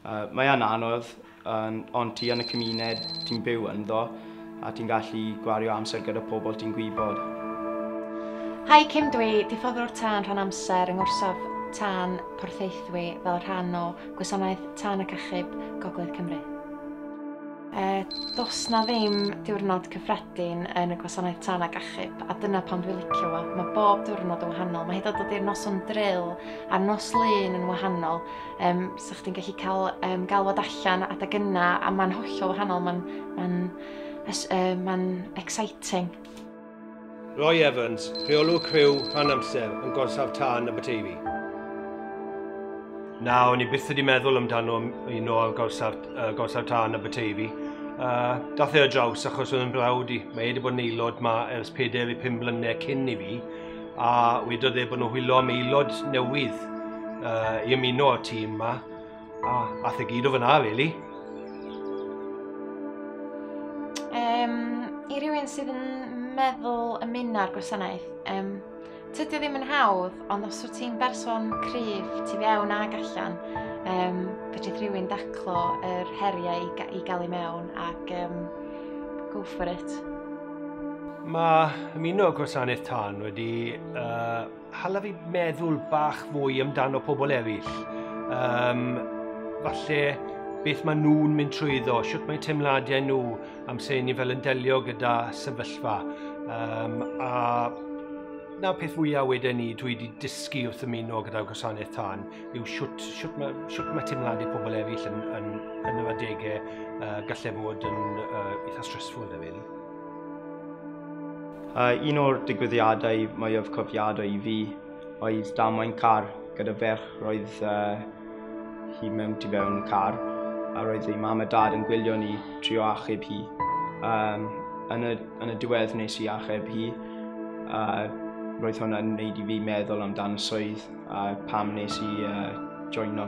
Mae'n anodd, ond ti yn y cymuned ti'n byw ynddo, a ti'n gallu gwario amser gyda pobl ti'n gwybod. Hi, Cym dwi, diffoddwr tân rhan amser yng ngwrsaf tân porthaethwy fel rhan o Gwasanaeth Tân ac Achub Gogledd Cymru. Does na ddim diwrnod cyffredin yn y Gwasanaeth Tân ac Achub, a dyna pam dwi'n licio fo. Mae bob diwrnod yn wahanol. Mae hyd yn oed i'r noson drill a'r nos lun yn wahanol. So chdi'n gallu cael galwad allan adag yna, a mae'n hollol wahanol. Mae'n exciting. Roy Evans, rheolwr criw rhan amser yn gorsaf tân Aberteifi. Na, o'n i byth wedi meddwl amdano un o'r gorsaf tân Aberteifi. Dath e o draws achos oedd yn brawd i. Mae wedi bod yn aelod ma ers 4 i 5 blynedd cyn i fi, a wedodd e bod nhw'n hwylo am aelod newydd i ymuno o'r tîm ma, a ath e gyd o fyna, really. I rywun sydd yn meddwl ymuno'r gwasanaeth, tydi ddim yn hawdd, ond os wyt ti'n berson cryf tu fewn ag allan, fedrith rhywun daclo yr heriau i gael i mewn ac go for it. Mae ymuno o'r Gwasanaeth Tân wedi hala fi meddwl bach fwy amdano pobl eraill. Falle beth maen nhw'n mynd trwyddo, sut mae teimladau nhw am sy'n fel yn delio gyda sefyllfa. A na peth fwyaf wedyn ni dwi wedi dysgu wrth ymuno gyda'r Gwasanaeth Tân yw sut mae teimladau pobl eraill yn yr adegau gallai fod yn eitha stressful da fi. Un o'r digwyddiadau mwyaf cofiadau i fi oedd damwain car gyda ferch roedd hi mewn tu fewn y car, a roedd ei mam a dad yn gwylio ni trio achub hi. Yn y diwedd nes i achub hi, roedd hwnna'n gwneud i fi meddwl amdano swydd a pam nes i joino.